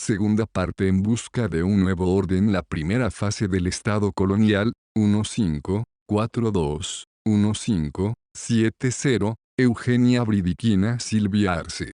segunda parte en busca de un nuevo orden. La primera fase del Estado colonial, 1542-1570, Eugenia Bridiquina Silvia Arce.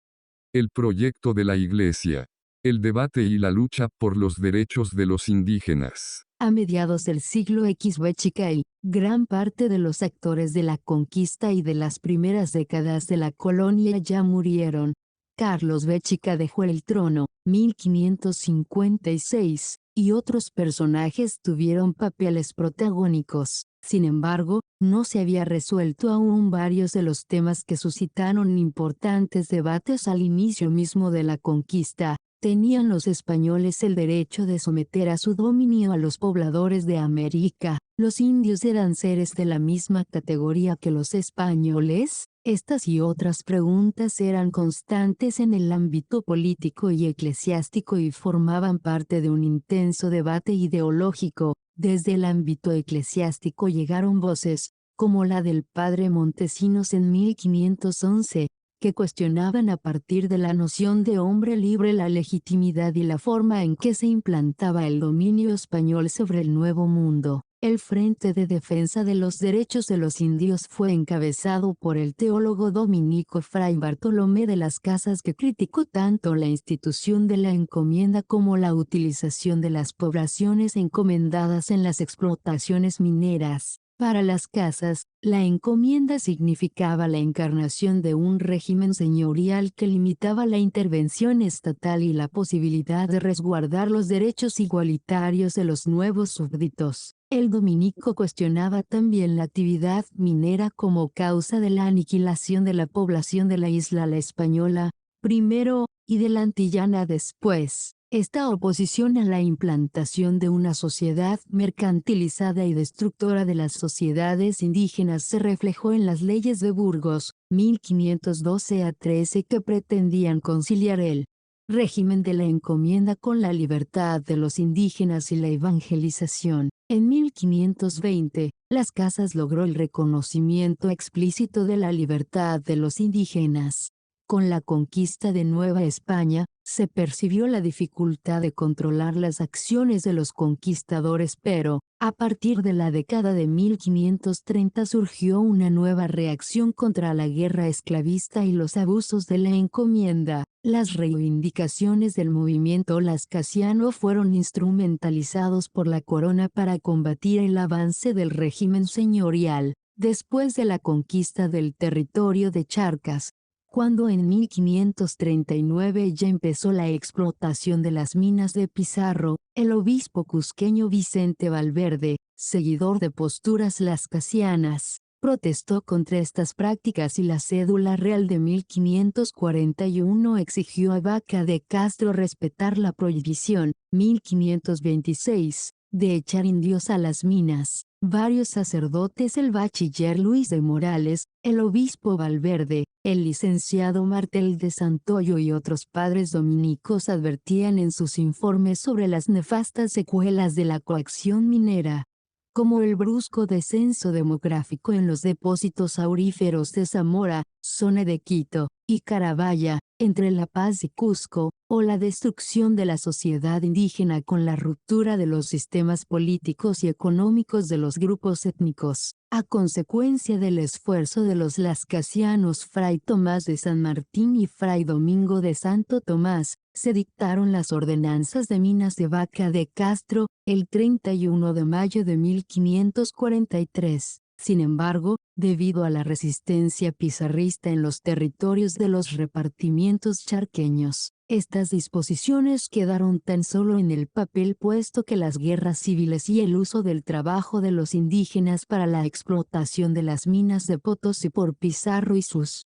El proyecto de la Iglesia. El debate y la lucha por los derechos de los indígenas. A mediados del siglo XV, gran parte de los actores de la conquista y de las primeras décadas de la colonia ya murieron. Carlos Béchica dejó el trono, 1556, y otros personajes tuvieron papeles protagónicos. Sin embargo, no se había resuelto aún varios de los temas que suscitaron importantes debates al inicio mismo de la conquista. ¿Tenían los españoles el derecho de someter a su dominio a los pobladores de América? ¿Los indios eran seres de la misma categoría que los españoles? Estas y otras preguntas eran constantes en el ámbito político y eclesiástico y formaban parte de un intenso debate ideológico. Desde el ámbito eclesiástico llegaron voces, como la del padre Montesinos en 1511, que cuestionaban a partir de la noción de hombre libre la legitimidad y la forma en que se implantaba el dominio español sobre el Nuevo Mundo. El Frente de Defensa de los Derechos de los Indios fue encabezado por el teólogo dominico Fray Bartolomé de las Casas, que criticó tanto la institución de la encomienda como la utilización de las poblaciones encomendadas en las explotaciones mineras. Para las Casas, la encomienda significaba la encarnación de un régimen señorial que limitaba la intervención estatal y la posibilidad de resguardar los derechos igualitarios de los nuevos súbditos. El dominico cuestionaba también la actividad minera como causa de la aniquilación de la población de la isla La Española, primero, y de la Antillana después. Esta oposición a la implantación de una sociedad mercantilizada y destructora de las sociedades indígenas se reflejó en las leyes de Burgos, 1512 a 13, que pretendían conciliar el régimen de la encomienda con la libertad de los indígenas y la evangelización. En 1520, Las Casas logró el reconocimiento explícito de la libertad de los indígenas. Con la conquista de Nueva España, se percibió la dificultad de controlar las acciones de los conquistadores, pero, a partir de la década de 1530 surgió una nueva reacción contra la guerra esclavista y los abusos de la encomienda. Las reivindicaciones del movimiento lascasiano fueron instrumentalizados por la corona para combatir el avance del régimen señorial. Después de la conquista del territorio de Charcas, cuando en 1539 ya empezó la explotación de las minas de Pizarro, el obispo cusqueño Vicente Valverde, seguidor de posturas lascasianas, protestó contra estas prácticas y la cédula real de 1541 exigió a Vaca de Castro respetar la prohibición, 1526, de echar indios a las minas. Varios sacerdotes, el bachiller Luis de Morales, el obispo Valverde, el licenciado Martel de Santoyo y otros padres dominicos advertían en sus informes sobre las nefastas secuelas de la coacción minera, como el brusco descenso demográfico en los depósitos auríferos de Zamora, zona de Quito, y Carabaya, entre La Paz y Cusco, o la destrucción de la sociedad indígena con la ruptura de los sistemas políticos y económicos de los grupos étnicos. A consecuencia del esfuerzo de los lascasianos Fray Tomás de San Martín y Fray Domingo de Santo Tomás, se dictaron las ordenanzas de minas de Vaca de Castro, el 31 de mayo de 1543. Sin embargo, debido a la resistencia pizarrista en los territorios de los repartimientos charqueños, estas disposiciones quedaron tan solo en el papel, puesto que las guerras civiles y el uso del trabajo de los indígenas para la explotación de las minas de Potosí por Pizarro y sus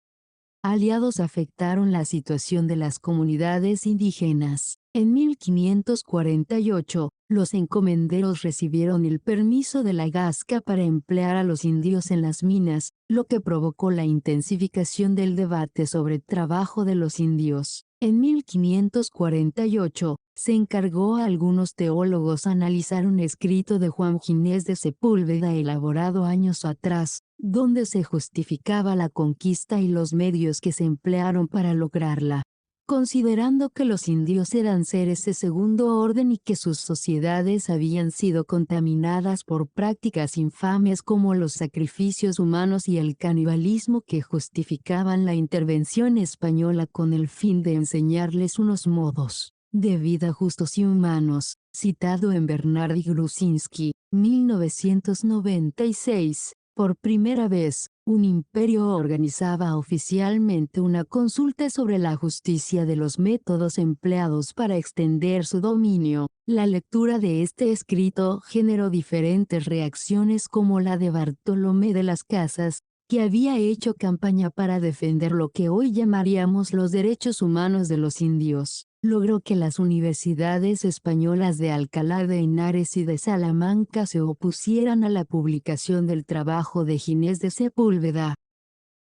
aliados afectaron la situación de las comunidades indígenas. En 1548, los encomenderos recibieron el permiso de la Gasca para emplear a los indios en las minas, lo que provocó la intensificación del debate sobre el trabajo de los indios. En 1548, se encargó a algunos teólogos analizar un escrito de Juan Ginés de Sepúlveda elaborado años atrás, donde se justificaba la conquista y los medios que se emplearon para lograrla. considerando que los indios eran seres de segundo orden y que sus sociedades habían sido contaminadas por prácticas infames como los sacrificios humanos y el canibalismo que justificaban la intervención española con el fin de enseñarles unos modos de vida justos y humanos, citado en Bernard Grusinski, 1996. Por primera vez, un imperio organizaba oficialmente una consulta sobre la justicia de los métodos empleados para extender su dominio. La lectura de este escrito generó diferentes reacciones como la de Bartolomé de las Casas, que había hecho campaña para defender lo que hoy llamaríamos los derechos humanos de los indios. Logró que las universidades españolas de Alcalá de Henares y de Salamanca se opusieran a la publicación del trabajo de Ginés de Sepúlveda.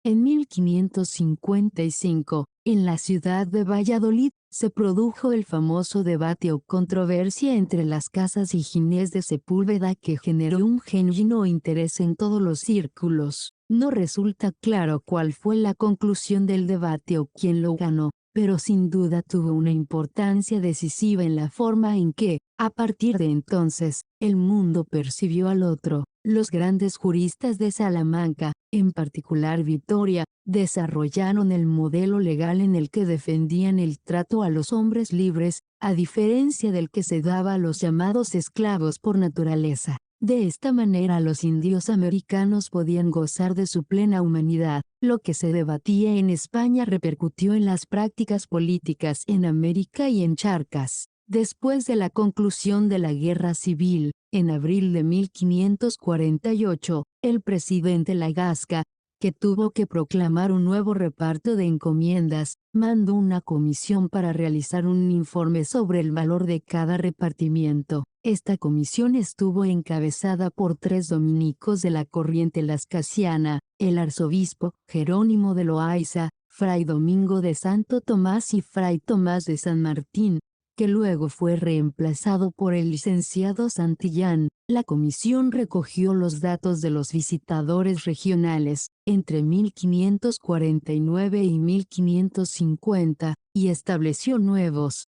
En 1555, en la ciudad de Valladolid, se produjo el famoso debate o controversia entre las Casas y Ginés de Sepúlveda que generó un genuino interés en todos los círculos. No resulta claro cuál fue la conclusión del debate o quién lo ganó, pero sin duda tuvo una importancia decisiva en la forma en que, a partir de entonces, el mundo percibió al otro. Los grandes juristas de Salamanca, en particular Vitoria, desarrollaron el modelo legal en el que defendían el trato a los hombres libres, a diferencia del que se daba a los llamados esclavos por naturaleza. De esta manera los indios americanos podían gozar de su plena humanidad. Lo que se debatía en España repercutió en las prácticas políticas en América y en Charcas. Después de la conclusión de la Guerra Civil, en abril de 1548, el presidente Lagasca, que tuvo que proclamar un nuevo reparto de encomiendas, mandó una comisión para realizar un informe sobre el valor de cada repartimiento. Esta comisión estuvo encabezada por 3 dominicos de la corriente lascasiana, el arzobispo Jerónimo de Loaiza, fray Domingo de Santo Tomás y fray Tomás de San Martín, que luego fue reemplazado por el licenciado Santillán. La comisión recogió los datos de los visitadores regionales, entre 1549 y 1550, y estableció nuevos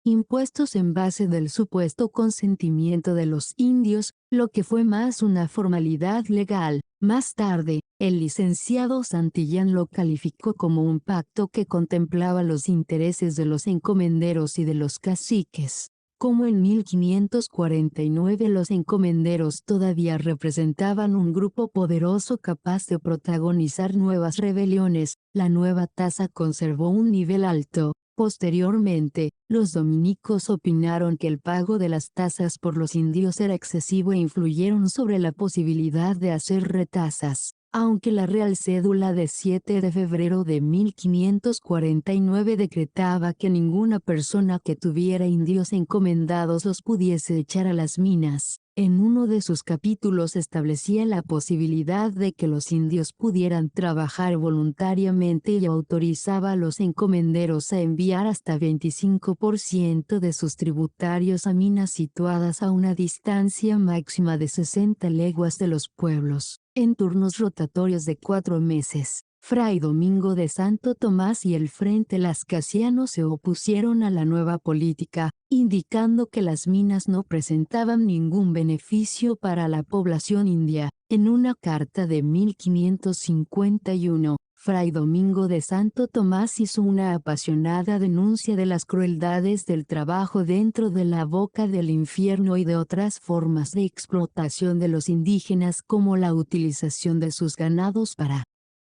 impuestos en base del supuesto consentimiento de los indios, lo que fue más una formalidad legal. Más tarde, el licenciado Santillán lo calificó como un pacto que contemplaba los intereses de los encomenderos y de los caciques. Como en 1549 los encomenderos todavía representaban un grupo poderoso capaz de protagonizar nuevas rebeliones, la nueva tasa conservó un nivel alto. Posteriormente, los dominicos opinaron que el pago de las tasas por los indios era excesivo e influyeron sobre la posibilidad de hacer retasas. Aunque la Real Cédula de 7 de febrero de 1549 decretaba que ninguna persona que tuviera indios encomendados los pudiese echar a las minas, en uno de sus capítulos establecía la posibilidad de que los indios pudieran trabajar voluntariamente y autorizaba a los encomenderos a enviar hasta 25% de sus tributarios a minas situadas a una distancia máxima de 60 leguas de los pueblos, en turnos rotatorios de 4 meses. Fray Domingo de Santo Tomás y el Frente Lascasiano se opusieron a la nueva política, indicando que las minas no presentaban ningún beneficio para la población india. En una carta de 1551, Fray Domingo de Santo Tomás hizo una apasionada denuncia de las crueldades del trabajo dentro de la boca del infierno y de otras formas de explotación de los indígenas como la utilización de sus ganados para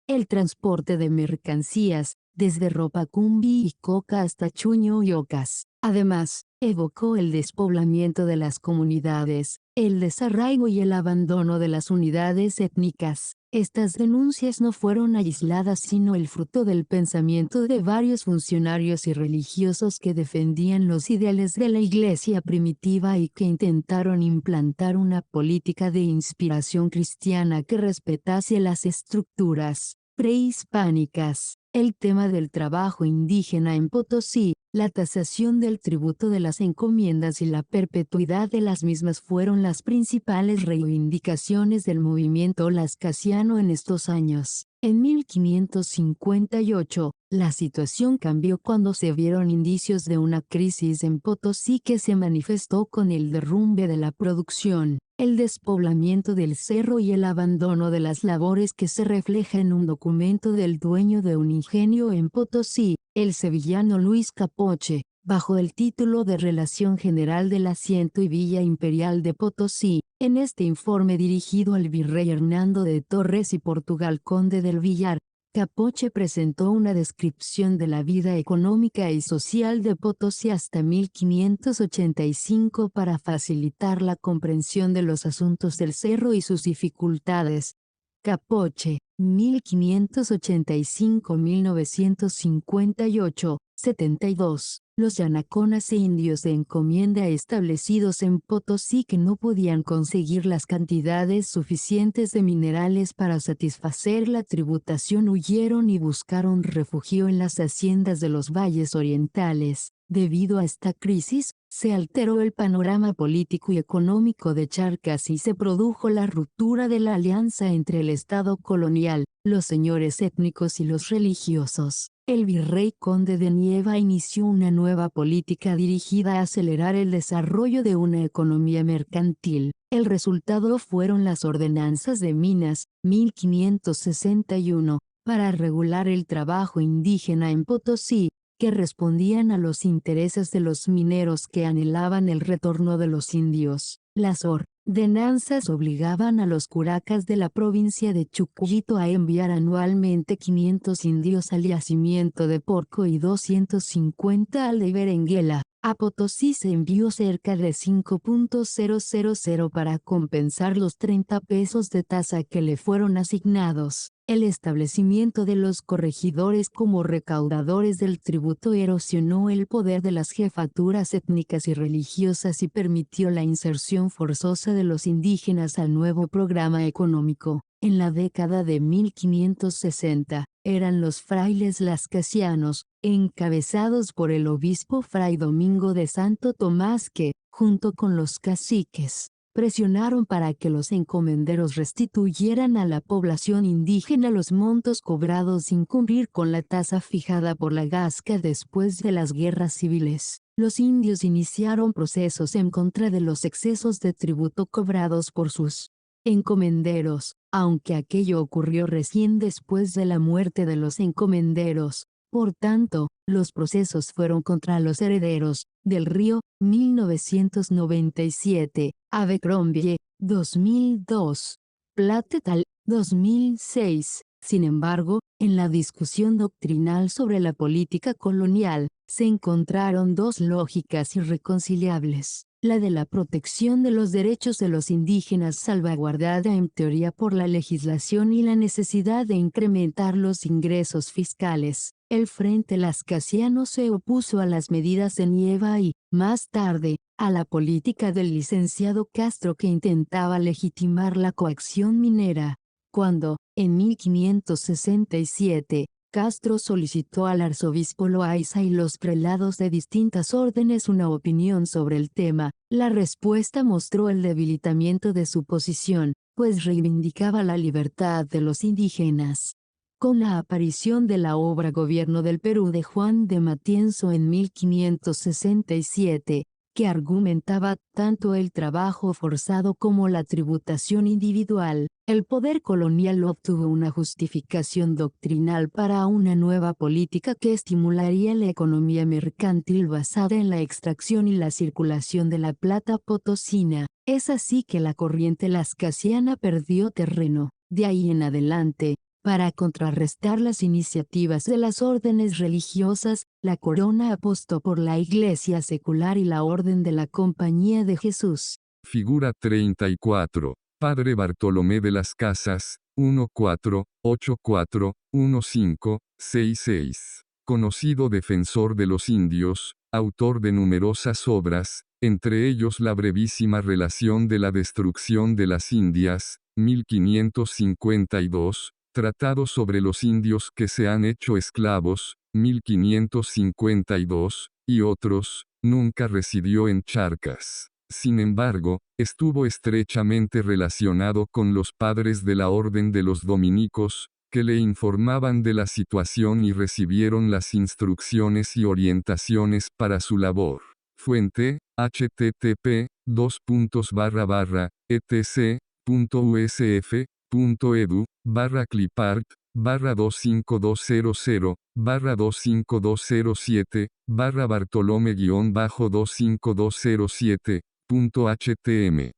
el transporte de mercancías, desde Ropacumbi y Coca hasta Chuño y Ocas. Además, evocó el despoblamiento de las comunidades, el desarraigo y el abandono de las unidades étnicas. Estas denuncias no fueron aisladas sino el fruto del pensamiento de varios funcionarios y religiosos que defendían los ideales de la Iglesia primitiva y que intentaron implantar una política de inspiración cristiana que respetase las estructuras prehispánicas. El tema del trabajo indígena en Potosí, la tasación del tributo de las encomiendas y la perpetuidad de las mismas fueron las principales reivindicaciones del movimiento lascasiano en estos años. En 1558, la situación cambió cuando se vieron indicios de una crisis en Potosí que se manifestó con el derrumbe de la producción, el despoblamiento del cerro y el abandono de las labores que se refleja en un documento del dueño de un ingenio en Potosí, el sevillano Luis Capoche, bajo el título de Relación General del Asiento y Villa Imperial de Potosí. En este informe dirigido al virrey Hernando de Torres y Portugal Conde del Villar, Capoche presentó una descripción de la vida económica y social de Potosí hasta 1585 para facilitar la comprensión de los asuntos del cerro y sus dificultades. Capoche, 1585-1958, 72. Los yanaconas e indios de encomienda establecidos en Potosí que no podían conseguir las cantidades suficientes de minerales para satisfacer la tributación huyeron y buscaron refugio en las haciendas de los valles orientales. Debido a esta crisis, se alteró el panorama político y económico de Charcas y se produjo la ruptura de la alianza entre el Estado colonial, los señores étnicos y los religiosos. El virrey Conde de Nieva inició una nueva política dirigida a acelerar el desarrollo de una economía mercantil. El resultado fueron las ordenanzas de Minas, 1561, para regular el trabajo indígena en Potosí, que respondían a los intereses de los mineros que anhelaban el retorno de los indios. Las ordenanzas obligaban a los curacas de la provincia de Chucuito a enviar anualmente 500 indios al yacimiento de Porco y 250 al de Berenguela. A Potosí se envió cerca de 5.000 para compensar los 30 pesos de tasa que le fueron asignados. El establecimiento de los corregidores como recaudadores del tributo erosionó el poder de las jefaturas étnicas y religiosas y permitió la inserción forzosa de los indígenas al nuevo programa económico. En la década de 1560, eran los frailes lascasianos, encabezados por el obispo Fray Domingo de Santo Tomás que, junto con los caciques, presionaron para que los encomenderos restituyeran a la población indígena los montos cobrados sin cumplir con la tasa fijada por la Gasca después de las guerras civiles. Los indios iniciaron procesos en contra de los excesos de tributo cobrados por sus encomenderos, aunque aquello ocurrió recién después de la muerte de los encomenderos. Por tanto, los procesos fueron contra los herederos, del Río, 1997, Abercrombie, 2002, Platetal, 2006. Sin embargo, en la discusión doctrinal sobre la política colonial, se encontraron dos lógicas irreconciliables. La de la protección de los derechos de los indígenas salvaguardada en teoría por la legislación y la necesidad de incrementar los ingresos fiscales. El Frente Lascasiano se opuso a las medidas de Nieva y, más tarde, a la política del licenciado Castro que intentaba legitimar la coacción minera. Cuando, en 1567, Castro solicitó al arzobispo Loaiza y los prelados de distintas órdenes una opinión sobre el tema, la respuesta mostró el debilitamiento de su posición, pues reivindicaba la libertad de los indígenas. Con la aparición de la obra Gobierno del Perú de Juan de Matienzo en 1567, que argumentaba tanto el trabajo forzado como la tributación individual, el poder colonial obtuvo una justificación doctrinal para una nueva política que estimularía la economía mercantil basada en la extracción y la circulación de la plata potosina. Es así que la corriente lascasiana perdió terreno. De ahí en adelante, para contrarrestar las iniciativas de las órdenes religiosas, la corona apostó por la iglesia secular y la orden de la Compañía de Jesús. Figura 34. Padre Bartolomé de las Casas, 1484-1566. Conocido defensor de los indios, autor de numerosas obras, entre ellos la brevísima relación de la destrucción de las Indias, 1552, Tratado sobre los indios que se han hecho esclavos, 1552, y otros, nunca residió en Charcas. Sin embargo, estuvo estrechamente relacionado con los padres de la Orden de los Dominicos, que le informaban de la situación y recibieron las instrucciones y orientaciones para su labor. Fuente, http://etc.edu/clipart/25207/25207.htm.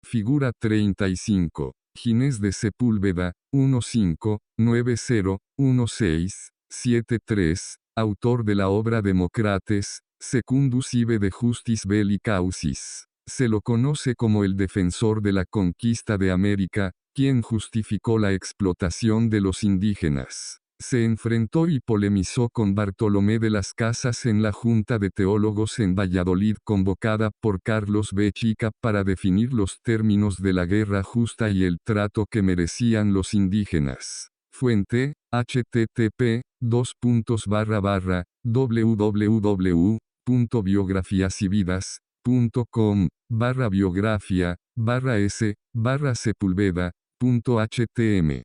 Figura 35. Ginés de Sepúlveda, 15901673, autor de la obra Democrates, Secundus ibe de Justis Belli Causis. Se lo conoce como el defensor de la conquista de América, quien justificó la explotación de los indígenas. Se enfrentó y polemizó con Bartolomé de las Casas en la Junta de Teólogos en Valladolid convocada por Carlos B. Chica para definir los términos de la guerra justa y el trato que merecían los indígenas. Fuente, http://www.biografiasividas.com/biografia/s/sepulveda.htm.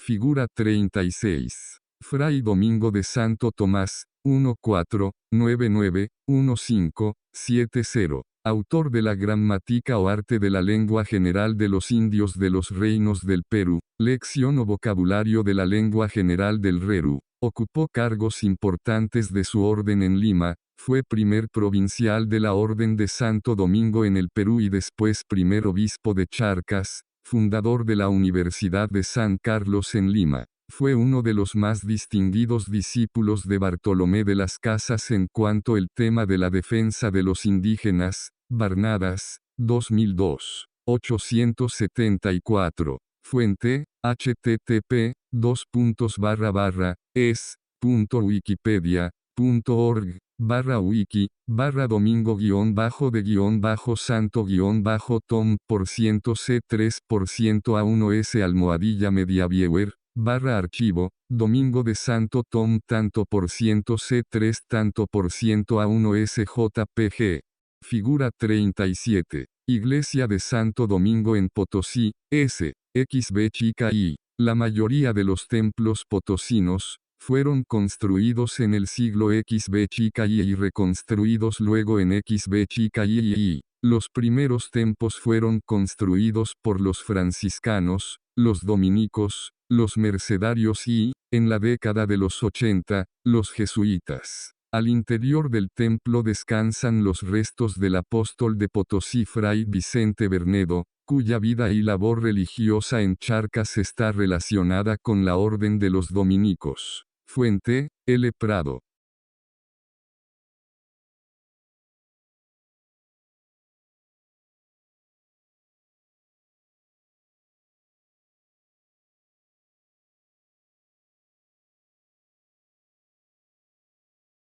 Figura 36. Fray Domingo de Santo Tomás, 14991570, autor de la Gramática o Arte de la Lengua General de los Indios de los Reinos del Perú, lección o vocabulario de la lengua general del Reru. Ocupó cargos importantes de su orden en Lima, fue primer provincial de la Orden de Santo Domingo en el Perú y después primer obispo de Charcas, fundador de la Universidad de San Carlos en Lima. Fue uno de los más distinguidos discípulos de Bartolomé de las Casas en cuanto al tema de la defensa de los indígenas. Barnadas, 2002. 874. Fuente, http://es.wiki.org/de-de-santo-de-c-a1s-media-viewer archivo, Domingo de Santo tanto C3 Figura 37. Iglesia de Santo Domingo en Potosí, S.XB chica I. La mayoría de los templos potosinos fueron construidos en el siglo XB chica I y reconstruidos luego en XB chica I. Los primeros templos fueron construidos por los franciscanos, los dominicos, los mercedarios y, en la década de los 80, los jesuitas. Al interior del templo descansan los restos del apóstol de Potosí Fray Vicente Bernedo, cuya vida y labor religiosa en Charcas está relacionada con la orden de los dominicos. Fuente, L. Prado.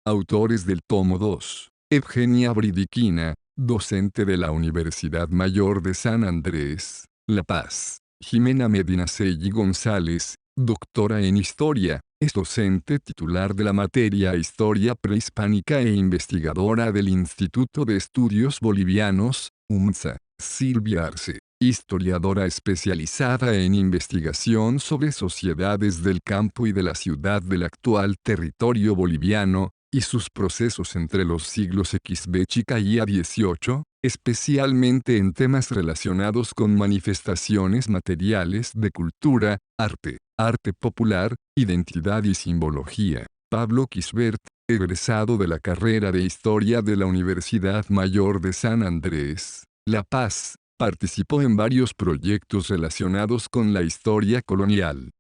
Autores del tomo 2. Evgenia Bridiquina, docente de la Universidad Mayor de San Andrés, La Paz. Jimena Medina Selly González, doctora en Historia, es docente titular de la materia Historia Prehispánica e investigadora del Instituto de Estudios Bolivianos, UMSA. Silvia Arce, historiadora especializada en investigación sobre sociedades del campo y de la ciudad del actual territorio boliviano, y sus procesos entre los siglos XB chica y A18, especialmente en temas relacionados con manifestaciones materiales de cultura, arte, arte popular, identidad y simbología. Pablo Quisbert, egresado de la carrera de Historia de la Universidad Mayor de San Andrés, La Paz, participó en varios proyectos relacionados con la historia colonial.